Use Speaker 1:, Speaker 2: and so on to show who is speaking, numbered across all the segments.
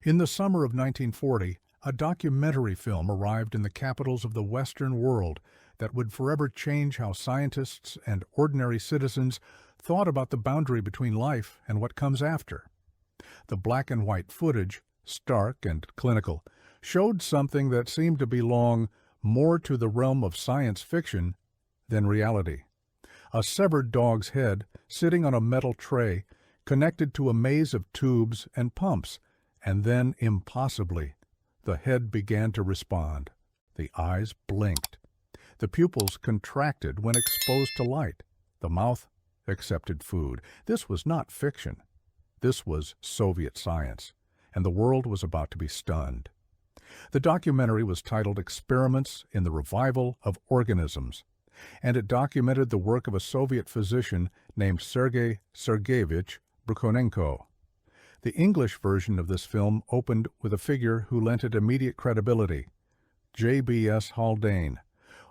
Speaker 1: In the summer of 1940, a documentary film arrived in the capitals of the Western world that would forever change how scientists and ordinary citizens thought about the boundary between life and what comes after. The black and white footage, stark and clinical, showed something that seemed to belong more to the realm of science fiction than reality. A severed dog's head sitting on a metal tray connected to a maze of tubes and pumps, and then, impossibly, the head began to respond. The eyes blinked. The pupils contracted when exposed to light. The mouth accepted food. This was not fiction. This was Soviet science, and the world was about to be stunned. The documentary was titled Experiments in the Revival of Organisms, and it documented the work of a Soviet physician named Sergei Sergeyevich Brukhonenko. The English version of this film opened with a figure who lent it immediate credibility, J.B.S. Haldane,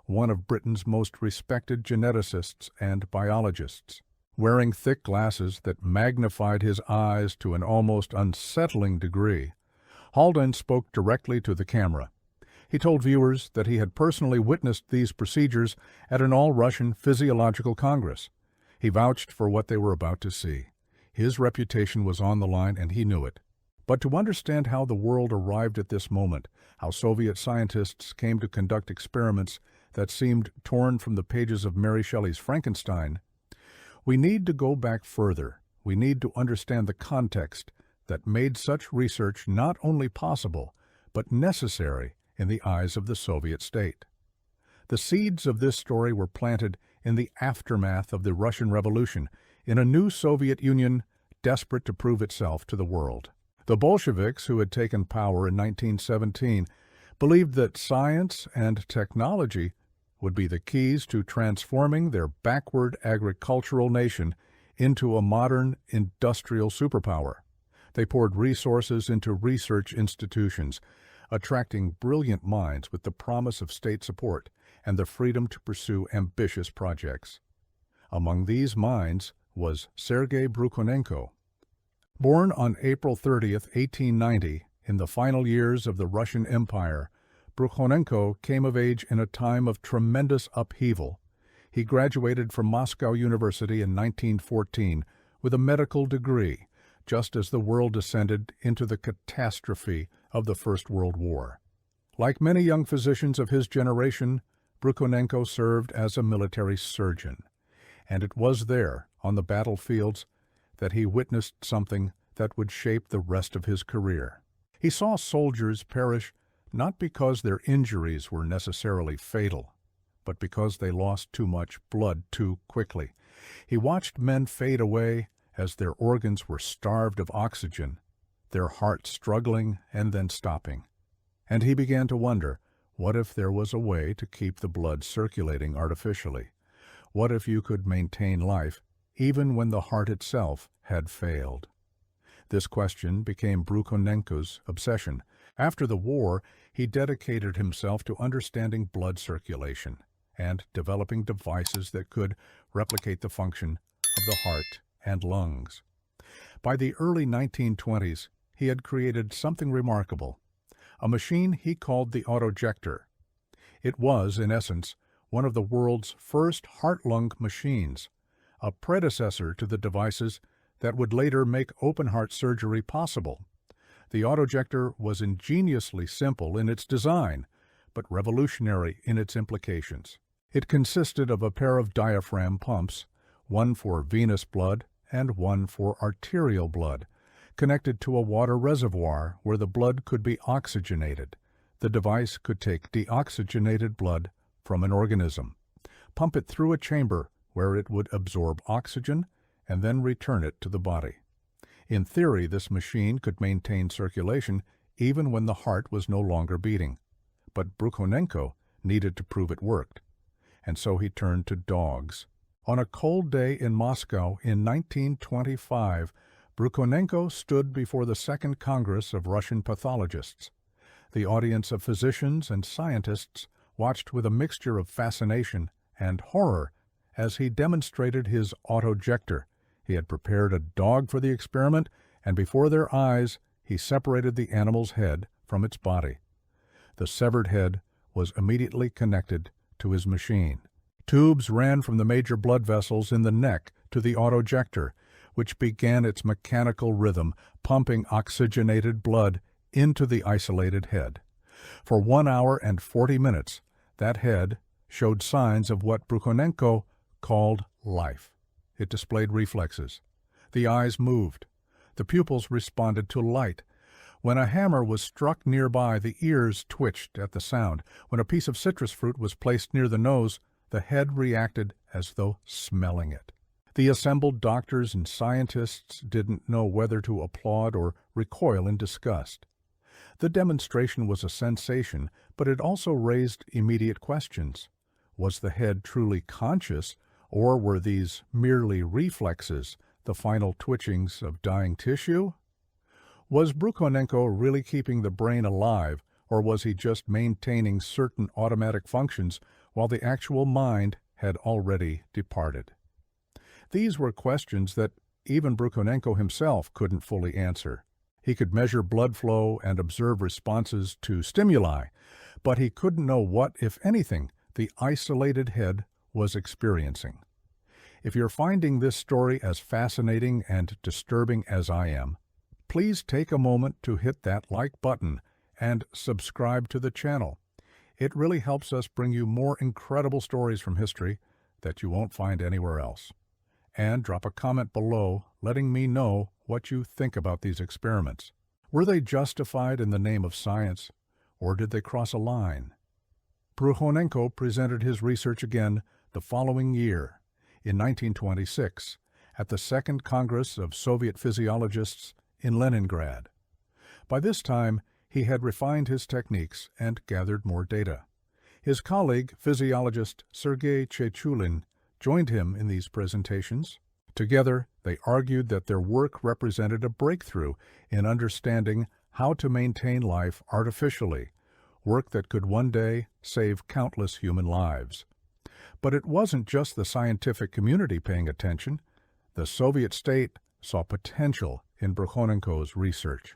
Speaker 1: one of Britain's most respected geneticists and biologists. Wearing thick glasses that magnified his eyes to an almost unsettling degree, Haldane spoke directly to the camera. He told viewers that he had personally witnessed these procedures at an all-Russian physiological congress. He vouched for what they were about to see. His reputation was on the line, and he knew it. But to understand how the world arrived at this moment, how Soviet scientists came to conduct experiments that seemed torn from the pages of Mary Shelley's Frankenstein, we need to go back further. We need to understand the context that made such research not only possible, but necessary in the eyes of the Soviet state. The seeds of this story were planted in the aftermath of the Russian Revolution, in a new Soviet Union desperate to prove itself to the world. The Bolsheviks, who had taken power in 1917, believed that science and technology would be the keys to transforming their backward agricultural nation into a modern industrial superpower. They poured resources into research institutions, attracting brilliant minds with the promise of state support and the freedom to pursue ambitious projects. Among these minds was Sergei Brukhonenko. Born on April 30, 1890, in the final years of the Russian Empire, Brukhonenko came of age in a time of tremendous upheaval. He graduated from Moscow University in 1914 with a medical degree, just as the world descended into the catastrophe of the First World War. Like many young physicians of his generation, Brukhonenko served as a military surgeon, and it was there, on the battlefields, that he witnessed something that would shape the rest of his career. He saw soldiers perish not because their injuries were necessarily fatal, but because they lost too much blood too quickly. He watched men fade away as their organs were starved of oxygen, their hearts struggling and then stopping. And he began to wonder, what if there was a way to keep the blood circulating artificially? What if you could maintain life even when the heart itself had failed? This question became Brukhonenko's obsession. After the war, he dedicated himself to understanding blood circulation and developing devices that could replicate the function of the heart and lungs. By the early 1920s, he had created something remarkable, a machine he called the autojector. It was, in essence, one of the world's first heart-lung machines, a predecessor to the devices that would later make open-heart surgery possible. The autojector was ingeniously simple in its design, but revolutionary in its implications. It consisted of a pair of diaphragm pumps, one for venous blood and one for arterial blood, connected to a water reservoir where the blood could be oxygenated. The device could take deoxygenated blood from an organism, pump it through a chamber where it would absorb oxygen, and then return it to the body. In theory, this machine could maintain circulation even when the heart was no longer beating. But Brukhonenko needed to prove it worked, and so he turned to dogs. On a cold day in Moscow in 1925, Brukhonenko stood before the Second Congress of Russian Pathologists. The audience of physicians and scientists watched with a mixture of fascination and horror as he demonstrated his autojector. He had prepared a dog for the experiment, and before their eyes he separated the animal's head from its body. The severed head was immediately connected to his machine. Tubes ran from the major blood vessels in the neck to the autojector, which began its mechanical rhythm, pumping oxygenated blood into the isolated head. For 1 hour and 40 minutes, that head showed signs of what Brukhonenko called life. It displayed reflexes. The eyes moved. The pupils responded to light. When a hammer was struck nearby, the ears twitched at the sound. When a piece of citrus fruit was placed near the nose, the head reacted as though smelling it. The assembled doctors and scientists didn't know whether to applaud or recoil in disgust. The demonstration was a sensation, but it also raised immediate questions. Was the head truly conscious, or were these merely reflexes, the final twitchings of dying tissue? Was Brukhonenko really keeping the brain alive, or was he just maintaining certain automatic functions while the actual mind had already departed? These were questions that even Brukhonenko himself couldn't fully answer. He could measure blood flow and observe responses to stimuli, but he couldn't know what, if anything, the isolated head was experiencing. If you're finding this story as fascinating and disturbing as I am, please take a moment to hit that like button and subscribe to the channel. It really helps us bring you more incredible stories from history that you won't find anywhere else. And drop a comment below letting me know what you think about these experiments. Were they justified in the name of science, or did they cross a line? Brukhonenko presented his research again the following year, in 1926, at the Second Congress of Soviet Physiologists in Leningrad. By this time, he had refined his techniques and gathered more data. His colleague, physiologist Sergei Chechulin, joined him in these presentations. Together, they argued that their work represented a breakthrough in understanding how to maintain life artificially, work that could one day save countless human lives. But it wasn't just the scientific community paying attention. The Soviet state saw potential in Brukhonenko's research.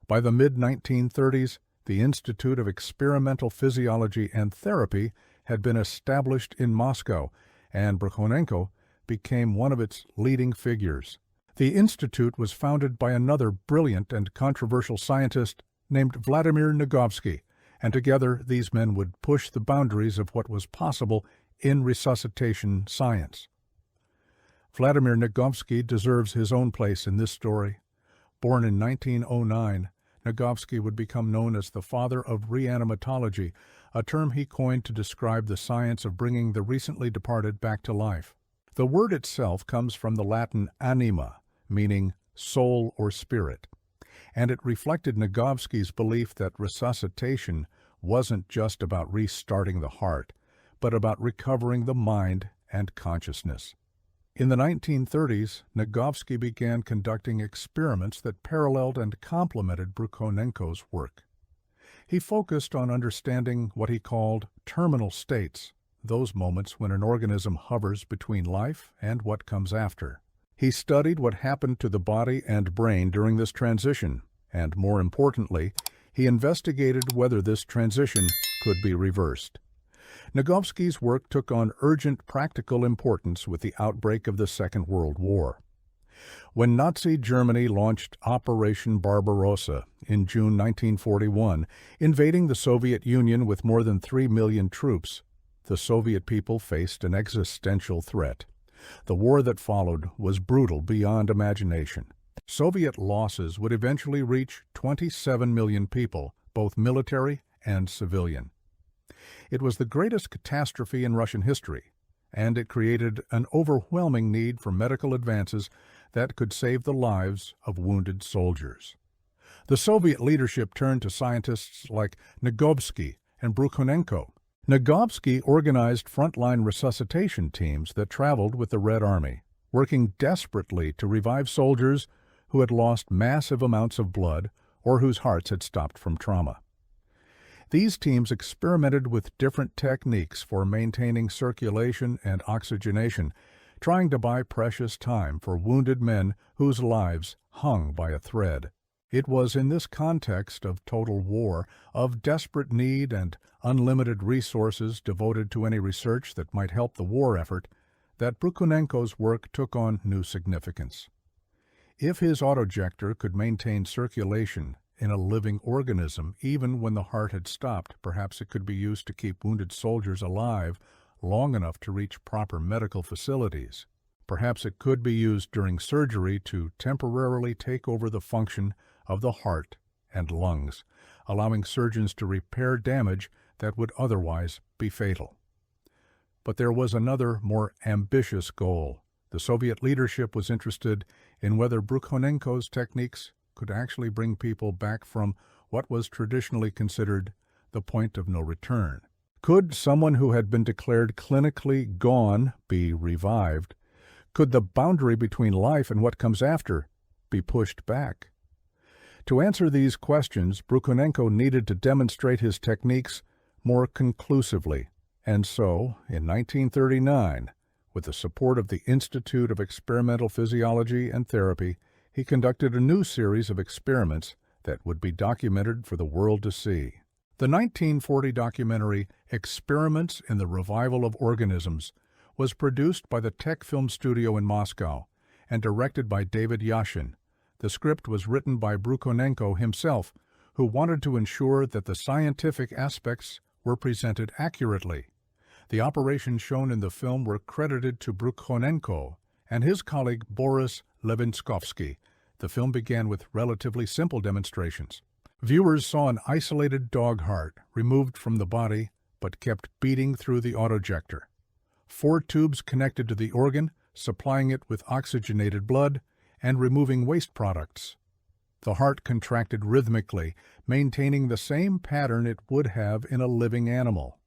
Speaker 1: By the mid-1930s, the Institute of Experimental Physiology and Therapy had been established in Moscow, and Brukhonenko became one of its leading figures. The institute was founded by another brilliant and controversial scientist named Vladimir Nagovsky, and together these men would push the boundaries of what was possible in resuscitation science. Vladimir Nagovsky deserves his own place in this story. Born in 1909, Nagovsky would become known as the father of reanimatology, a term he coined to describe the science of bringing the recently departed back to life. The word itself comes from the Latin anima, meaning soul or spirit, and it reflected Nagovsky's belief that resuscitation wasn't just about restarting the heart, but about recovering the mind and consciousness. In the 1930s, Nagovsky began conducting experiments that paralleled and complemented Brukhonenko's work. He focused on understanding what he called terminal states, those moments when an organism hovers between life and what comes after. He studied what happened to the body and brain during this transition, and more importantly, he investigated whether this transition could be reversed. Nagovsky's work took on urgent practical importance with the outbreak of the Second World War. When Nazi Germany launched Operation Barbarossa in June 1941, invading the Soviet Union with more than 3 million troops, the Soviet people faced an existential threat. The war that followed was brutal beyond imagination. Soviet losses would eventually reach 27 million people, both military and civilian. It was the greatest catastrophe in Russian history, and it created an overwhelming need for medical advances that could save the lives of wounded soldiers. The Soviet leadership turned to scientists like Nagovsky and Brukhonenko. Nagovsky organized frontline resuscitation teams that traveled with the Red Army, working desperately to revive soldiers who had lost massive amounts of blood or whose hearts had stopped from trauma. These teams experimented with different techniques for maintaining circulation and oxygenation, trying to buy precious time for wounded men whose lives hung by a thread. It was in this context of total war, of desperate need and unlimited resources devoted to any research that might help the war effort, that Brukhonenko's work took on new significance. If his autojector could maintain circulation in a living organism even when the heart had stopped, perhaps it could be used to keep wounded soldiers alive long enough to reach proper medical facilities. Perhaps it could be used during surgery to temporarily take over the function of the heart and lungs, allowing surgeons to repair damage that would otherwise be fatal. But there was another, more ambitious goal. The Soviet leadership was interested in whether Brukhonenko's techniques could actually bring people back from what was traditionally considered the point of no return. Could someone who had been declared clinically gone be revived? Could the boundary between life and what comes after be pushed back? To answer these questions, Brukhonenko needed to demonstrate his techniques more conclusively, and so, in 1939, with the support of the Institute of Experimental Physiology and Therapy, he conducted a new series of experiments that would be documented for the world to see. The 1940 documentary Experiments in the Revival of Organisms was produced by the Tech Film Studio in Moscow and directed by David Yashin. The script was written by Brukhonenko himself, who wanted to ensure that the scientific aspects were presented accurately. The operations shown in the film were credited to Brukhonenko and his colleague Boris Levinskovsky. The film began with relatively simple demonstrations. Viewers saw an isolated dog heart removed from the body but kept beating through the autojector. 4 tubes connected to the organ, supplying it with oxygenated blood and removing waste products. The heart contracted rhythmically, maintaining the same pattern it would have in a living animal.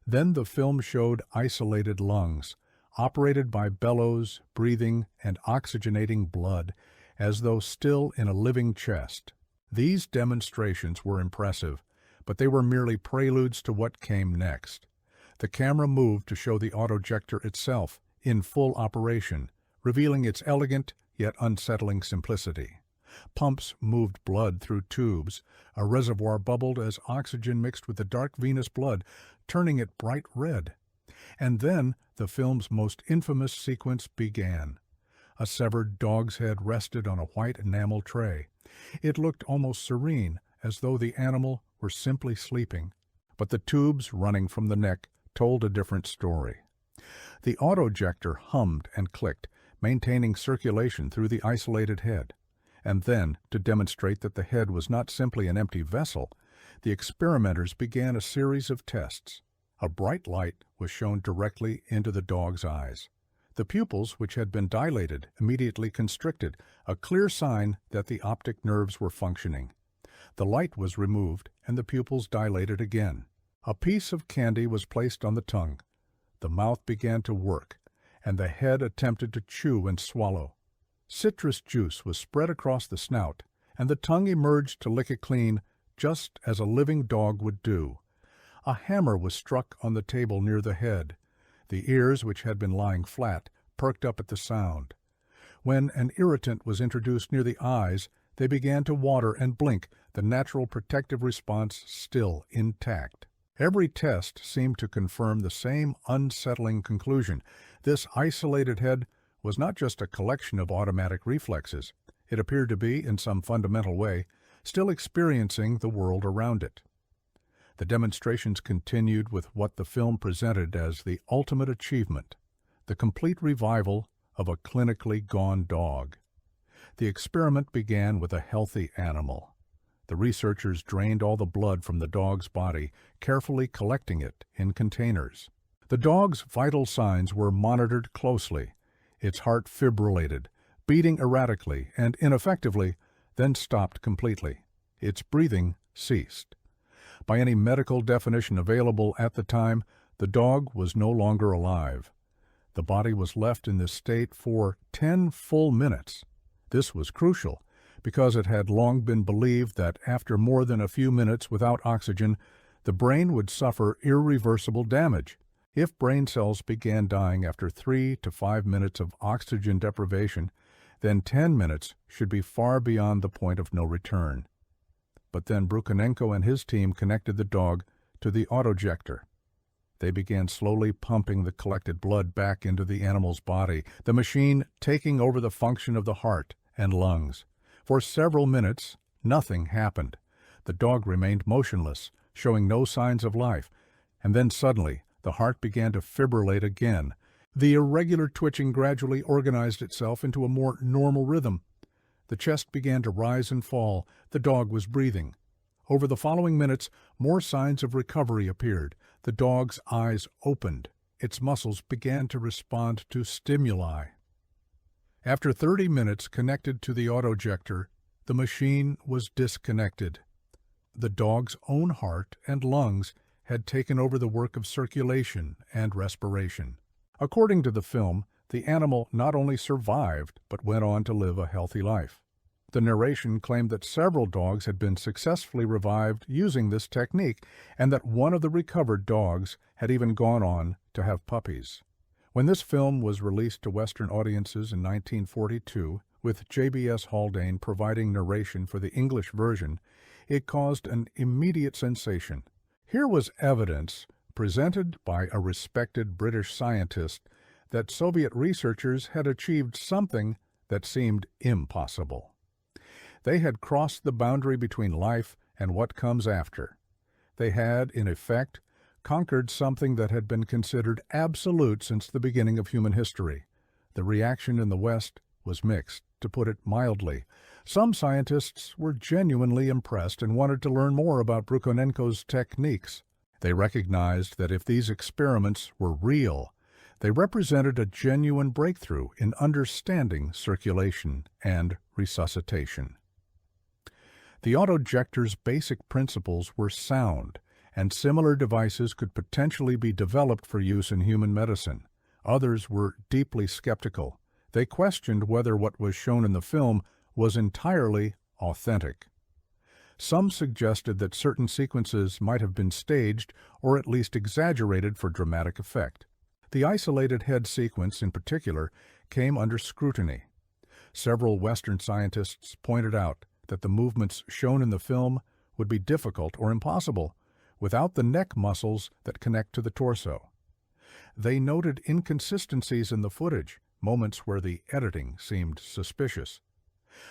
Speaker 1: Then the film showed isolated lungs, operated by bellows, breathing, and oxygenating blood, as though still in a living chest. These demonstrations were impressive, but they were merely preludes to what came next. The camera moved to show the autojector itself in full operation, revealing its elegant yet unsettling simplicity. Pumps moved blood through tubes. A reservoir bubbled as oxygen mixed with the dark venous blood, turning it bright red. And then the film's most infamous sequence began. A severed dog's head rested on a white enamel tray. It looked almost serene, as though the animal were simply sleeping. But the tubes running from the neck told a different story. The autojector hummed and clicked, maintaining circulation through the isolated head. And then, to demonstrate that the head was not simply an empty vessel, the experimenters began a series of tests. A bright light was shown directly into the dog's eyes. The pupils, which had been dilated, immediately constricted, a clear sign that the optic nerves were functioning. The light was removed, and the pupils dilated again. A piece of candy was placed on the tongue. The mouth began to work, and the head attempted to chew and swallow. Citrus juice was spread across the snout, and the tongue emerged to lick it clean, just as a living dog would do. A hammer was struck on the table near the head. The ears, which had been lying flat, perked up at the sound. When an irritant was introduced near the eyes, they began to water and blink, the natural protective response still intact. Every test seemed to confirm the same unsettling conclusion. This isolated head was not just a collection of automatic reflexes. It appeared to be, in some fundamental way, still experiencing the world around it. The demonstrations continued with what the film presented as the ultimate achievement, the complete revival of a clinically gone dog. The experiment began with a healthy animal. The researchers drained all the blood from the dog's body, carefully collecting it in containers. The dog's vital signs were monitored closely. Its heart fibrillated, beating erratically and ineffectively, then stopped completely. Its breathing ceased. By any medical definition available at the time, the dog was no longer alive. The body was left in this state for 10 full minutes. This was crucial, because it had long been believed that after more than a few minutes without oxygen, the brain would suffer irreversible damage. If brain cells began dying after 3 to 5 minutes of oxygen deprivation, then 10 minutes should be far beyond the point of no return. But then Brukhanenko and his team connected the dog to the autojector. They began slowly pumping the collected blood back into the animal's body, the machine taking over the function of the heart and lungs. For several minutes, nothing happened. The dog remained motionless, showing no signs of life, and then suddenly the heart began to fibrillate again. The irregular twitching gradually organized itself into a more normal rhythm. The chest began to rise and fall. The dog was breathing. Over the following minutes, more signs of recovery appeared. The dog's eyes opened. Its muscles began to respond to stimuli. After 30 minutes connected to the autojector, the machine was disconnected. The dog's own heart and lungs had taken over the work of circulation and respiration. According to the film, the animal not only survived, but went on to live a healthy life. The narration claimed that several dogs had been successfully revived using this technique, and that one of the recovered dogs had even gone on to have puppies. When this film was released to Western audiences in 1942, with J.B.S. Haldane providing narration for the English version, it caused an immediate sensation. Here was evidence, presented by a respected British scientist, that Soviet researchers had achieved something that seemed impossible. They had crossed the boundary between life and what comes after. They had, in effect, conquered something that had been considered absolute since the beginning of human history. The reaction in the West was mixed, to put it mildly. Some scientists were genuinely impressed and wanted to learn more about Brukhanenko's techniques. They recognized that if these experiments were real, they represented a genuine breakthrough in understanding circulation and resuscitation. The autojector's basic principles were sound, and similar devices could potentially be developed for use in human medicine. Others were deeply skeptical. They questioned whether what was shown in the film was entirely authentic. Some suggested that certain sequences might have been staged or at least exaggerated for dramatic effect. The isolated head sequence, in particular, came under scrutiny. Several Western scientists pointed out that the movements shown in the film would be difficult or impossible without the neck muscles that connect to the torso. They noted inconsistencies in the footage, moments where the editing seemed suspicious.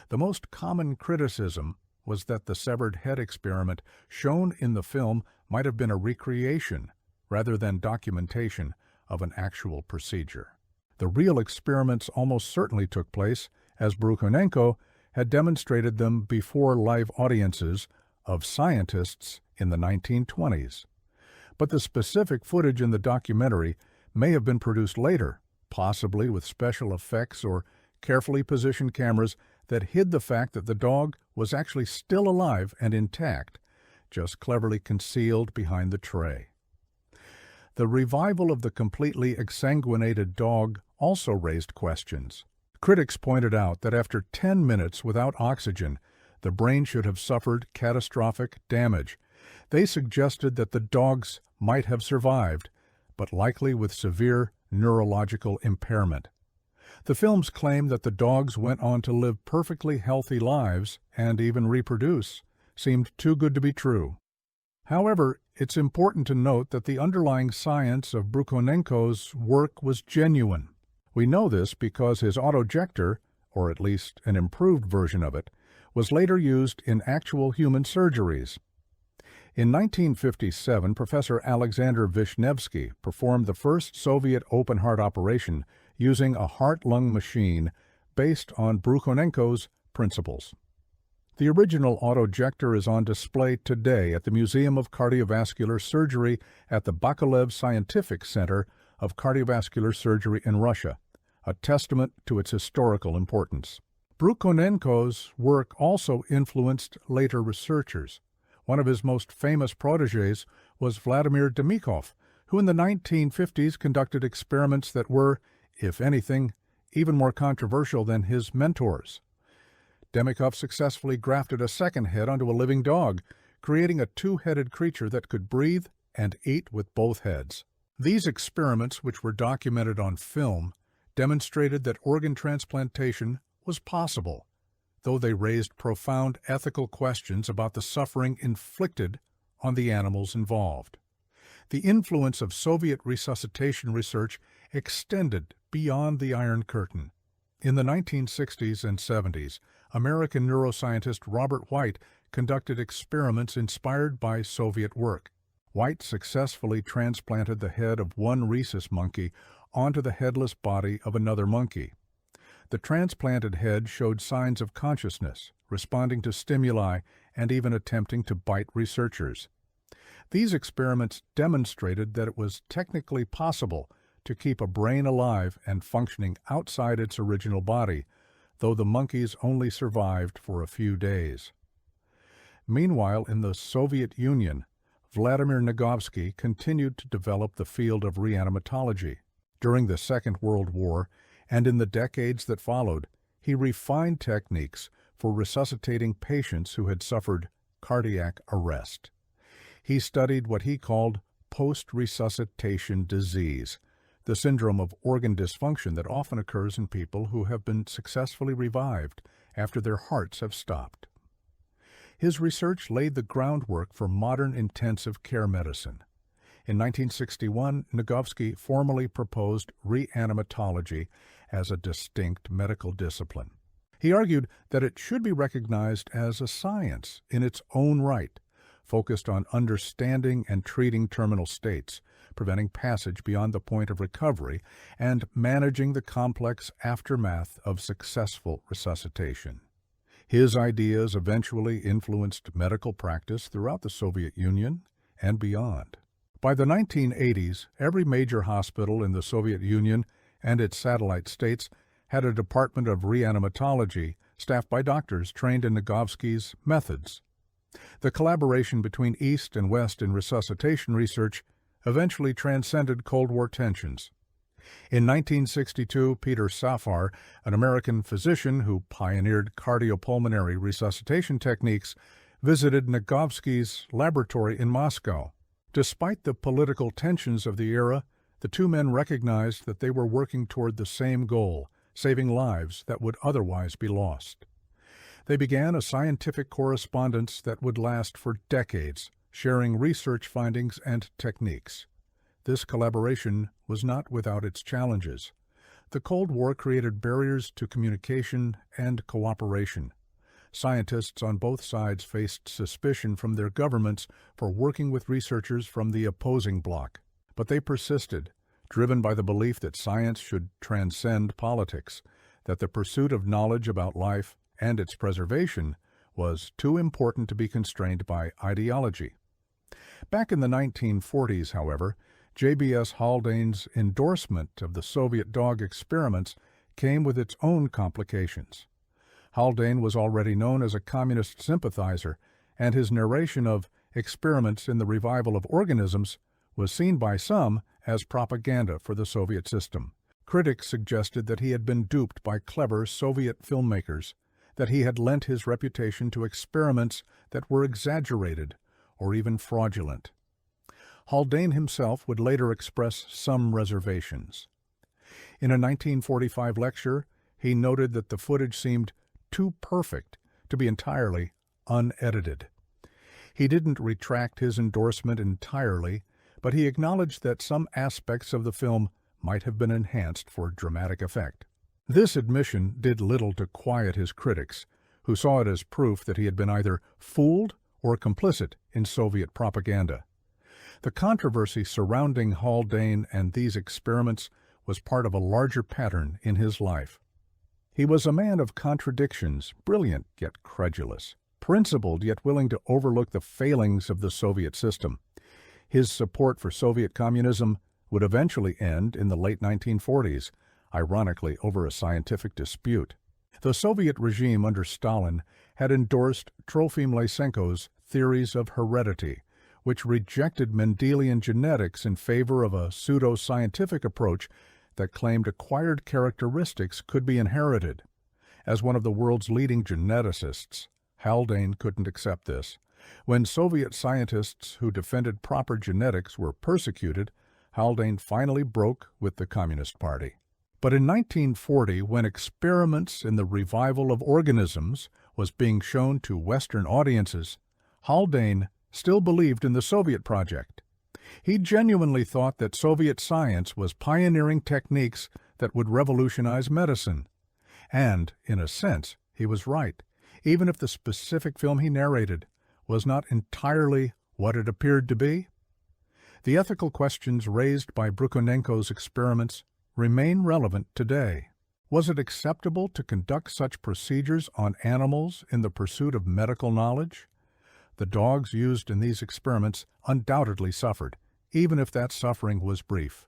Speaker 1: The most common criticism was that the severed head experiment shown in the film might have been a recreation rather than documentation of an actual procedure. The real experiments almost certainly took place, as Brukhanenko had demonstrated them before live audiences of scientists in the 1920s. But the specific footage in the documentary may have been produced later, possibly with special effects or carefully positioned cameras that hid the fact that the dog was actually still alive and intact, just cleverly concealed behind the tray. The revival of the completely exsanguinated dog also raised questions. Critics pointed out that after 10 minutes without oxygen, the brain should have suffered catastrophic damage. They suggested that the dogs might have survived, but likely with severe neurological impairment. The films claim that the dogs went on to live perfectly healthy lives and even reproduce. Seemed too good to be true. However, it's important to note that the underlying science of Brukhanenko's work was genuine. We know this because his autojector, or at least an improved version of it, was later used in actual human surgeries. In 1957, Professor Alexander Vishnevsky performed the first Soviet open-heart operation using a heart-lung machine based on Brukhanenko's principles. The original autojector is on display today at the Museum of Cardiovascular Surgery at the Bakulev Scientific Center of Cardiovascular Surgery in Russia, a testament to its historical importance. Brukhanenko's work also influenced later researchers. One of his most famous protégés was Vladimir Demikhov, who in the 1950s conducted experiments that were, if anything, even more controversial than his mentors. Demikhov successfully grafted a second head onto a living dog, creating a two-headed creature that could breathe and eat with both heads. These experiments, which were documented on film, demonstrated that organ transplantation was possible, though they raised profound ethical questions about the suffering inflicted on the animals involved. The influence of Soviet resuscitation research extended beyond the Iron Curtain. In the 1960s and 70s, American neuroscientist Robert White conducted experiments inspired by Soviet work. White successfully transplanted the head of one rhesus monkey onto the headless body of another monkey. The transplanted head showed signs of consciousness, responding to stimuli, and even attempting to bite researchers. These experiments demonstrated that it was technically possible to keep a brain alive and functioning outside its original body, though the monkeys only survived for a few days. Meanwhile, in the Soviet Union, Vladimir Nagovsky continued to develop the field of reanimatology. During the Second World War, and in the decades that followed, he refined techniques for resuscitating patients who had suffered cardiac arrest. He studied what he called post-resuscitation disease, the syndrome of organ dysfunction that often occurs in people who have been successfully revived after their hearts have stopped. His research laid the groundwork for modern intensive care medicine. In 1961, Nagovsky formally proposed reanimatology as a distinct medical discipline. He argued that it should be recognized as a science in its own right, focused on understanding and treating terminal states, preventing passage beyond the point of recovery, and managing the complex aftermath of successful resuscitation. His ideas eventually influenced medical practice throughout the Soviet Union and beyond. By the 1980s, every major hospital in the Soviet Union and its satellite states had a department of reanimatology staffed by doctors trained in Nagovsky's methods. The collaboration between East and West in resuscitation research eventually transcended Cold War tensions. In 1962, Peter Safar, an American physician who pioneered cardiopulmonary resuscitation techniques, visited Nagovsky's laboratory in Moscow. Despite the political tensions of the era, the two men recognized that they were working toward the same goal, saving lives that would otherwise be lost. They began a scientific correspondence that would last for decades, sharing research findings and techniques. This collaboration was not without its challenges. The Cold War created barriers to communication and cooperation. Scientists on both sides faced suspicion from their governments for working with researchers from the opposing bloc. But they persisted, driven by the belief that science should transcend politics, that the pursuit of knowledge about life and its preservation was too important to be constrained by ideology. Back in the 1940s, however, JBS Haldane's endorsement of the Soviet dog experiments came with its own complications. Haldane was already known as a communist sympathizer, and his narration of experiments in the revival of organisms was seen by some as propaganda for the Soviet system. Critics suggested that he had been duped by clever Soviet filmmakers, that he had lent his reputation to experiments that were exaggerated or even fraudulent. Haldane himself would later express some reservations. In a 1945 lecture, he noted that the footage seemed too perfect to be entirely unedited. He didn't retract his endorsement entirely, but he acknowledged that some aspects of the film might have been enhanced for dramatic effect. This admission did little to quiet his critics, who saw it as proof that he had been either fooled or complicit in Soviet propaganda. The controversy surrounding Haldane and these experiments was part of a larger pattern in his life. He was a man of contradictions, brilliant yet credulous, principled yet willing to overlook the failings of the Soviet system. His support for Soviet communism would eventually end in the late 1940s, ironically over a scientific dispute. The Soviet regime under Stalin had endorsed Trofim Lysenko's theories of heredity, which rejected Mendelian genetics in favor of a pseudo-scientific approach that claimed acquired characteristics could be inherited. As one of the world's leading geneticists, Haldane couldn't accept this. When Soviet scientists who defended proper genetics were persecuted, Haldane finally broke with the Communist Party. But in 1940, when experiments in the revival of organisms was being shown to Western audiences, Haldane still believed in the Soviet project. He genuinely thought that Soviet science was pioneering techniques that would revolutionize medicine. And, in a sense, he was right, even if the specific film he narrated was not entirely what it appeared to be. The ethical questions raised by Brukhonenko's experiments remain relevant today. Was it acceptable to conduct such procedures on animals in the pursuit of medical knowledge? The dogs used in these experiments undoubtedly suffered, even if that suffering was brief.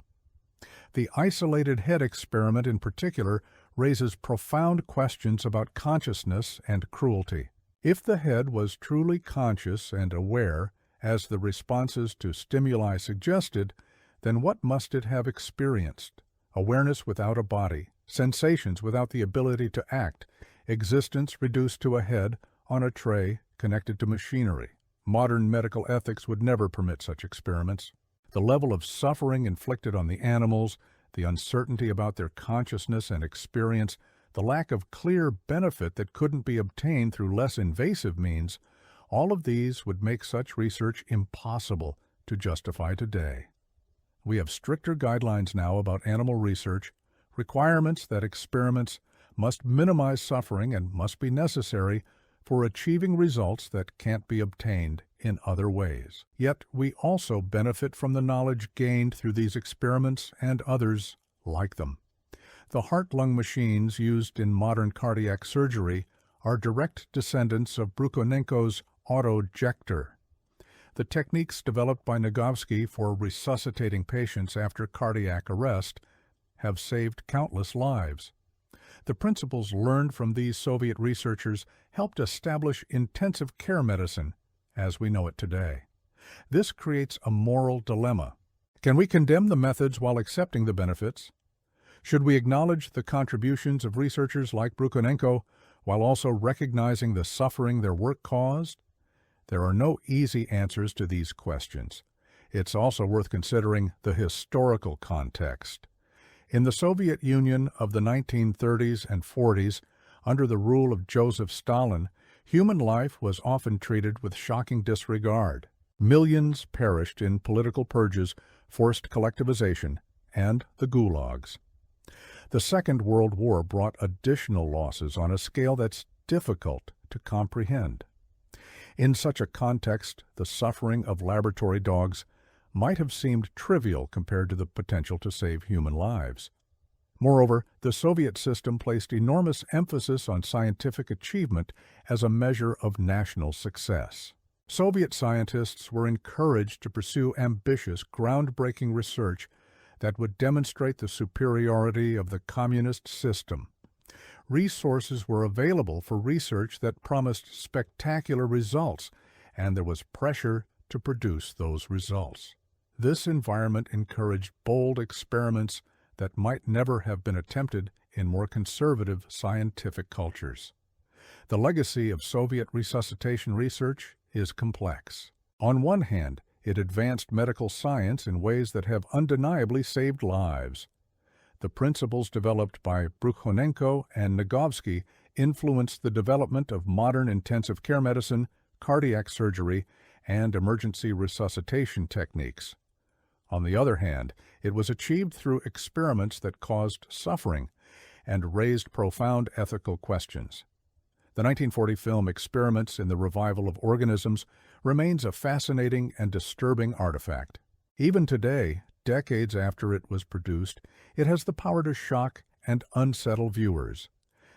Speaker 1: The isolated head experiment in particular raises profound questions about consciousness and cruelty. If the head was truly conscious and aware, as the responses to stimuli suggested, then what must it have experienced? Awareness without a body, sensations without the ability to act, existence reduced to a head on a tray connected to machinery. Modern medical ethics would never permit such experiments. The level of suffering inflicted on the animals, the uncertainty about their consciousness and experience, the lack of clear benefit that couldn't be obtained through less invasive means, all of these would make such research impossible to justify today. We have stricter guidelines now about animal research, requirements that experiments must minimize suffering and must be necessary for achieving results that can't be obtained in other ways. Yet we also benefit from the knowledge gained through these experiments and others like them. The heart-lung machines used in modern cardiac surgery are direct descendants of Brukhonenko's autojector. The techniques developed by Nagovsky for resuscitating patients after cardiac arrest have saved countless lives. The principles learned from these Soviet researchers helped establish intensive care medicine as we know it today. This creates a moral dilemma. Can we condemn the methods while accepting the benefits? Should we acknowledge the contributions of researchers like Brukhonenko while also recognizing the suffering their work caused? There are no easy answers to these questions. It's also worth considering the historical context. In the Soviet Union of the 1930s and 40s, under the rule of Joseph Stalin, human life was often treated with shocking disregard. Millions perished in political purges, forced collectivization, and the gulags. The Second World War brought additional losses on a scale that's difficult to comprehend. In such a context, the suffering of laboratory dogs might have seemed trivial compared to the potential to save human lives. Moreover, the Soviet system placed enormous emphasis on scientific achievement as a measure of national success. Soviet scientists were encouraged to pursue ambitious, groundbreaking research that would demonstrate the superiority of the communist system. Resources were available for research that promised spectacular results, and there was pressure to produce those results. This environment encouraged bold experiments that might never have been attempted in more conservative scientific cultures. The legacy of Soviet resuscitation research is complex. On one hand, it advanced medical science in ways that have undeniably saved lives. The principles developed by Brukhonenko and Nagovsky influenced the development of modern intensive care medicine, cardiac surgery, and emergency resuscitation techniques. On the other hand, it was achieved through experiments that caused suffering and raised profound ethical questions. The 1940 film Experiments in the Revival of Organisms remains a fascinating and disturbing artifact. Even today, decades after it was produced, it has the power to shock and unsettle viewers.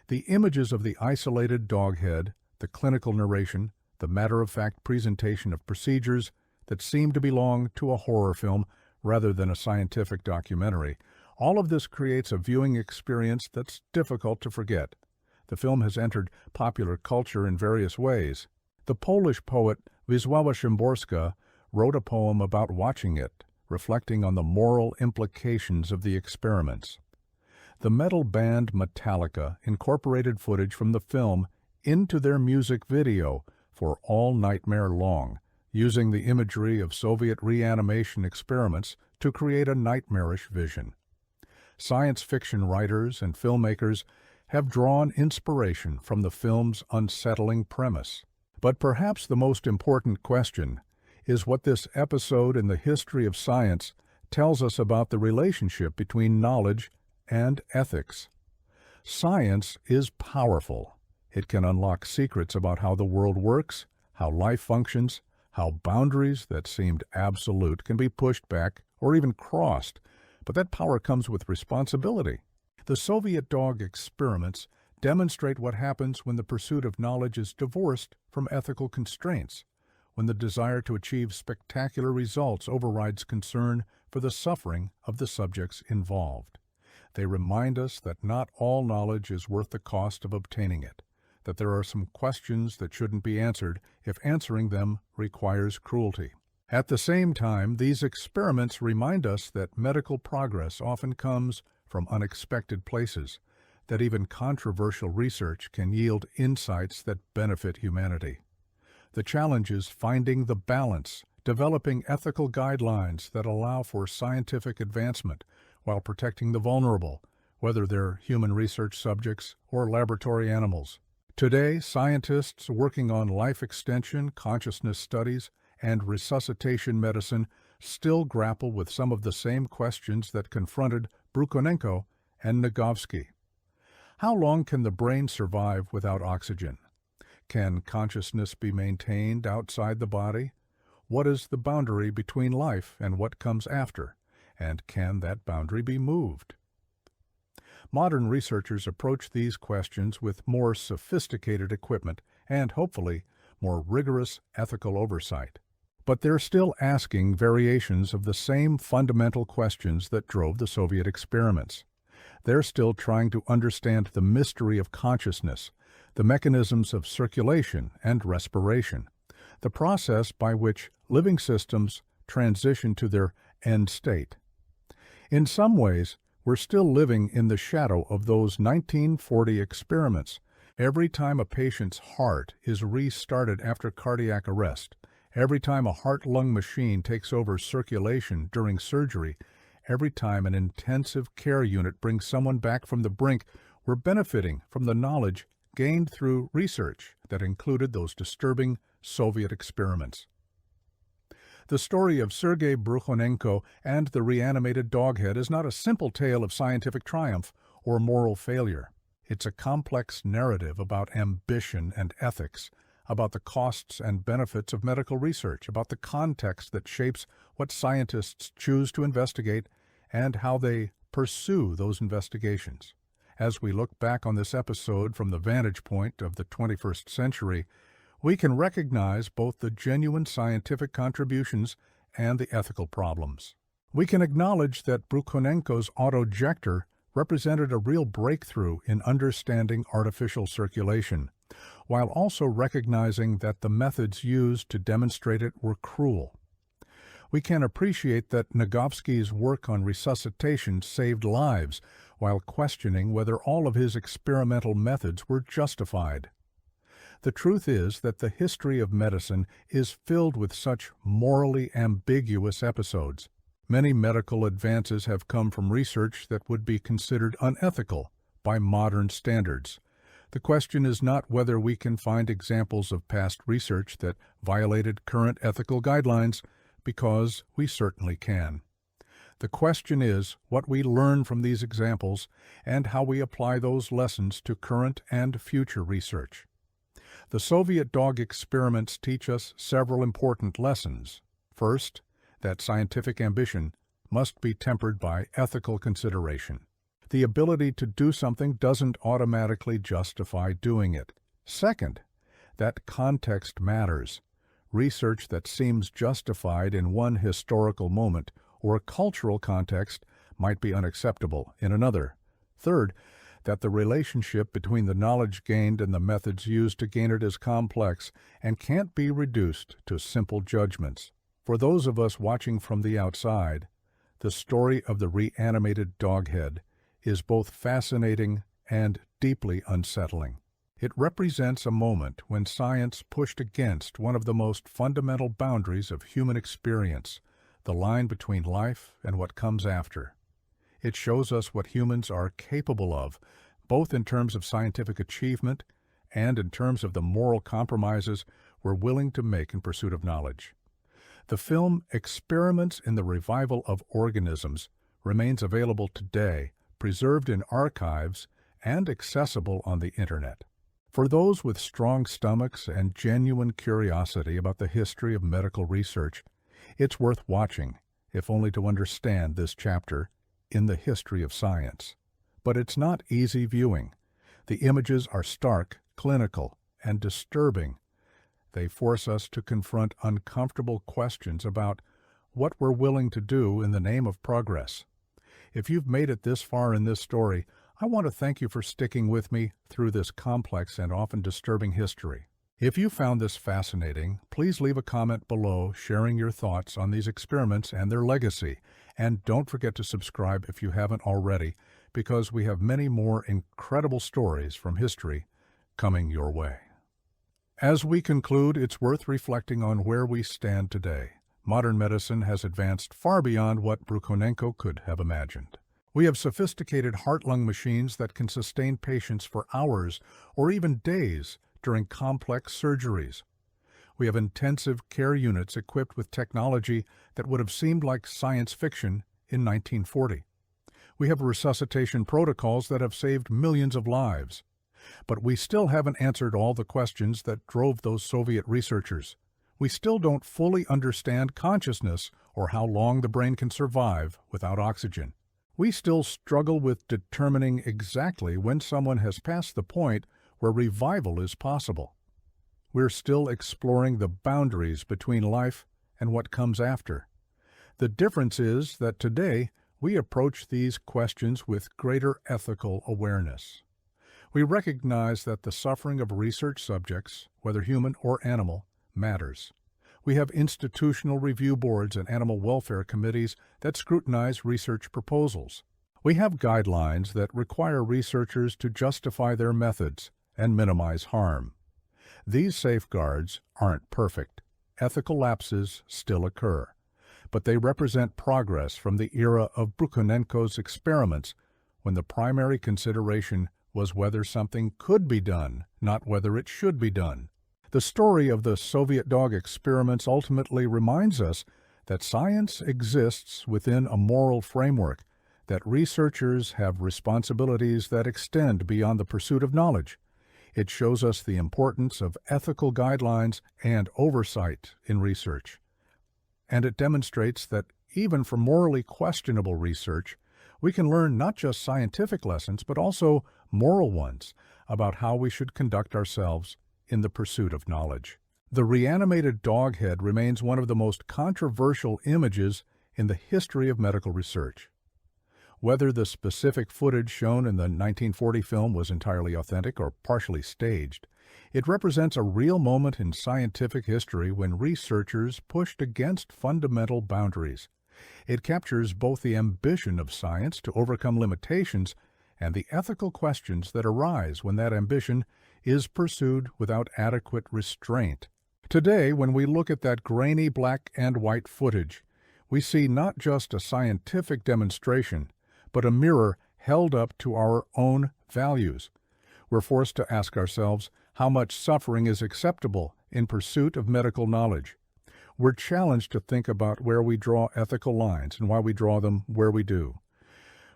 Speaker 1: The images of the isolated dog head, the clinical narration, the matter-of-fact presentation of procedures that seem to belong to a horror film rather than a scientific documentary, all of this creates a viewing experience that's difficult to forget. The film has entered popular culture in various ways. The Polish poet Wisława Szymborska wrote a poem about watching it, reflecting on the moral implications of the experiments. The metal band Metallica incorporated footage from the film into their music video for All Nightmare Long, using the imagery of Soviet reanimation experiments to create a nightmarish vision. Science fiction writers and filmmakers have drawn inspiration from the film's unsettling premise. But perhaps the most important question is what this episode in the history of science tells us about the relationship between knowledge and ethics. Science is powerful. It can unlock secrets about how the world works, how life functions, how boundaries that seemed absolute can be pushed back or even crossed, but that power comes with responsibility. The Soviet dog experiments demonstrate what happens when the pursuit of knowledge is divorced from ethical constraints, when the desire to achieve spectacular results overrides concern for the suffering of the subjects involved. They remind us that not all knowledge is worth the cost of obtaining it, that there are some questions that shouldn't be answered if answering them requires cruelty. At the same time, these experiments remind us that medical progress often comes from unexpected places, that even controversial research can yield insights that benefit humanity. The challenge is finding the balance, developing ethical guidelines that allow for scientific advancement while protecting the vulnerable, whether they're human research subjects or laboratory animals. Today, scientists working on life extension, consciousness studies, and resuscitation medicine still grapple with some of the same questions that confronted Brukhonenko and Nagovsky. How long can the brain survive without oxygen? Can consciousness be maintained outside the body? What is the boundary between life and what comes after? And can that boundary be moved? Modern researchers approach these questions with more sophisticated equipment and, hopefully, more rigorous ethical oversight. But they're still asking variations of the same fundamental questions that drove the Soviet experiments. They're still trying to understand the mystery of consciousness, the mechanisms of circulation and respiration, the process by which living systems transition to their end state. In some ways, we're still living in the shadow of those 1940 experiments. Every time a patient's heart is restarted after cardiac arrest, every time a heart-lung machine takes over circulation during surgery, every time an intensive care unit brings someone back from the brink, we're benefiting from the knowledge gained through research that included those disturbing Soviet experiments. The story of Sergei Brukhonenko and the reanimated doghead is not a simple tale of scientific triumph or moral failure. It's a complex narrative about ambition and ethics, about the costs and benefits of medical research, about the context that shapes what scientists choose to investigate, and how they pursue those investigations. As we look back on this episode from the vantage point of the 21st century, we can recognize both the genuine scientific contributions and the ethical problems. We can acknowledge that Brukhonenko's autojector represented a real breakthrough in understanding artificial circulation, while also recognizing that the methods used to demonstrate it were cruel. We can appreciate that Nagovsky's work on resuscitation saved lives, while questioning whether all of his experimental methods were justified. The truth is that the history of medicine is filled with such morally ambiguous episodes. Many medical advances have come from research that would be considered unethical by modern standards. The question is not whether we can find examples of past research that violated current ethical guidelines, because we certainly can. The question is what we learn from these examples and how we apply those lessons to current and future research. The Soviet dog experiments teach us several important lessons. First, that scientific ambition must be tempered by ethical consideration. The ability to do something doesn't automatically justify doing it. Second, that context matters. Research that seems justified in one historical moment or a cultural context might be unacceptable in another. Third, that the relationship between the knowledge gained and the methods used to gain it is complex and can't be reduced to simple judgments. For those of us watching from the outside, the story of the reanimated doghead is both fascinating and deeply unsettling. It represents a moment when science pushed against one of the most fundamental boundaries of human experience, the line between life and what comes after. It shows us what humans are capable of, both in terms of scientific achievement and in terms of the moral compromises we're willing to make in pursuit of knowledge. The film Experiments in the Revival of Organisms remains available today, preserved in archives and accessible on the Internet. For those with strong stomachs and genuine curiosity about the history of medical research, it's worth watching, if only to understand this chapter in the history of science. But it's not easy viewing. The images are stark, clinical, and disturbing. They force us to confront uncomfortable questions about what we're willing to do in the name of progress. If you've made it this far in this story, I want to thank you for sticking with me through this complex and often disturbing history. If you found this fascinating, please leave a comment below sharing your thoughts on these experiments and their legacy. And don't forget to subscribe if you haven't already, because we have many more incredible stories from history coming your way. As we conclude, it's worth reflecting on where we stand today. Modern medicine has advanced far beyond what Brukhonenko could have imagined. We have sophisticated heart-lung machines that can sustain patients for hours or even days during complex surgeries. We have intensive care units equipped with technology that would have seemed like science fiction in 1940. We have resuscitation protocols that have saved millions of lives. But we still haven't answered all the questions that drove those Soviet researchers. We still don't fully understand consciousness or how long the brain can survive without oxygen. We still struggle with determining exactly when someone has passed the point where revival is possible. We're still exploring the boundaries between life and what comes after. The difference is that today we approach these questions with greater ethical awareness. We recognize that the suffering of research subjects, whether human or animal, matters. We have institutional review boards and animal welfare committees that scrutinize research proposals. We have guidelines that require researchers to justify their methods and minimize harm. These safeguards aren't perfect. Ethical lapses still occur, but they represent progress from the era of Brukhonenko's experiments, when the primary consideration was whether something could be done, not whether it should be done. The story of the Soviet dog experiments ultimately reminds us that science exists within a moral framework, that researchers have responsibilities that extend beyond the pursuit of knowledge. It shows us the importance of ethical guidelines and oversight in research. And it demonstrates that even from morally questionable research, we can learn not just scientific lessons, but also moral ones about how we should conduct ourselves in the pursuit of knowledge. The reanimated dog head remains one of the most controversial images in the history of medical research. Whether the specific footage shown in the 1940 film was entirely authentic or partially staged, it represents a real moment in scientific history when researchers pushed against fundamental boundaries. It captures both the ambition of science to overcome limitations and the ethical questions that arise when that ambition is pursued without adequate restraint. Today, when we look at that grainy black and white footage, we see not just a scientific demonstration, but a mirror held up to our own values. We're forced to ask ourselves how much suffering is acceptable in pursuit of medical knowledge. We're challenged to think about where we draw ethical lines and why we draw them where we do.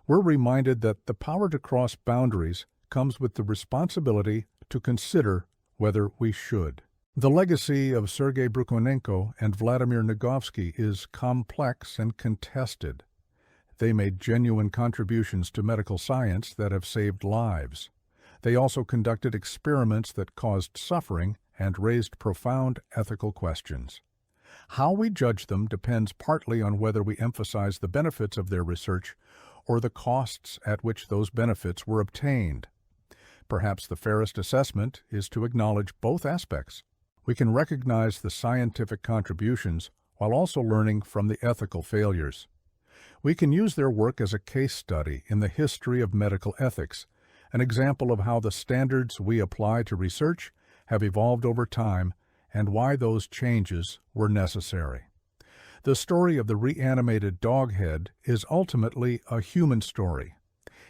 Speaker 1: We're reminded that the power to cross boundaries comes with the responsibility to consider whether we should. The legacy of Sergei Brukhonenko and Vladimir Nagovsky is complex and contested. They made genuine contributions to medical science that have saved lives. They also conducted experiments that caused suffering and raised profound ethical questions. How we judge them depends partly on whether we emphasize the benefits of their research or the costs at which those benefits were obtained. Perhaps the fairest assessment is to acknowledge both aspects. We can recognize the scientific contributions while also learning from the ethical failures. We can use their work as a case study in the history of medical ethics, an example of how the standards we apply to research have evolved over time and why those changes were necessary. The story of the reanimated dog head is ultimately a human story.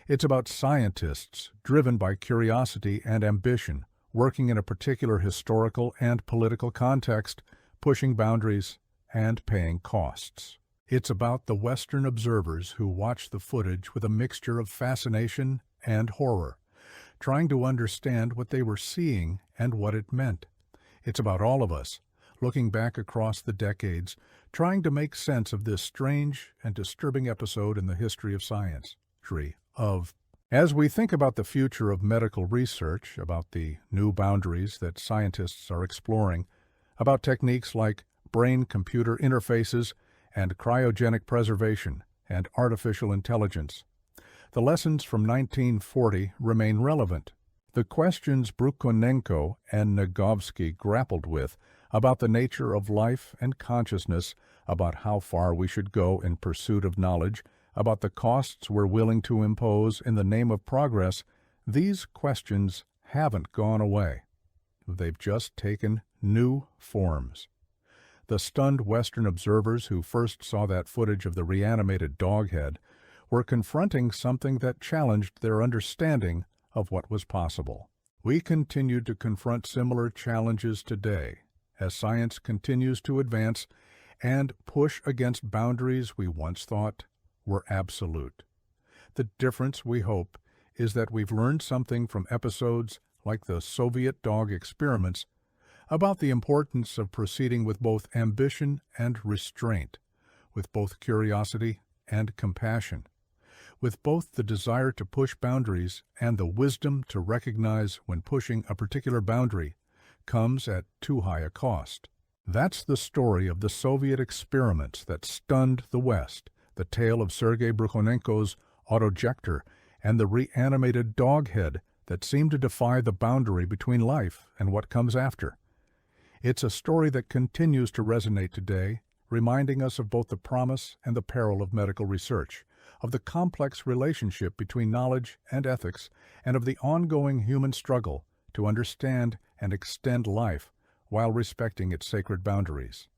Speaker 1: It's about scientists driven by curiosity and ambition, working in a particular historical and political context, pushing boundaries and paying costs. It's about the Western observers who watched the footage with a mixture of fascination and horror, trying to understand what they were seeing and what it meant. It's about all of us, looking back across the decades, trying to make sense of this strange and disturbing episode in the history of science. As we think about the future of medical research, about the new boundaries that scientists are exploring, about techniques like brain-computer interfaces and cryogenic preservation and artificial intelligence, the lessons from 1940 remain relevant. The questions Brukhonenko and Nagovsky grappled with about the nature of life and consciousness, about how far we should go in pursuit of knowledge, about the costs we're willing to impose in the name of progress, these questions haven't gone away. They've just taken new forms. The stunned Western observers who first saw that footage of the reanimated dog head were confronting something that challenged their understanding of what was possible. We continue to confront similar challenges today as science continues to advance and push against boundaries we once thought were absolute. The difference, we hope, is that we've learned something from episodes like the Soviet dog experiments about the importance of proceeding with both ambition and restraint, with both curiosity and compassion, with both the desire to push boundaries and the wisdom to recognize when pushing a particular boundary comes at too high a cost. That's the story of the Soviet experiments that stunned the West, the tale of Sergei Brukhonenko's autojector, and the reanimated dog head that seemed to defy the boundary between life and what comes after. It's a story that continues to resonate today, reminding us of both the promise and the peril of medical research, of the complex relationship between knowledge and ethics, and of the ongoing human struggle to understand and extend life while respecting its sacred boundaries.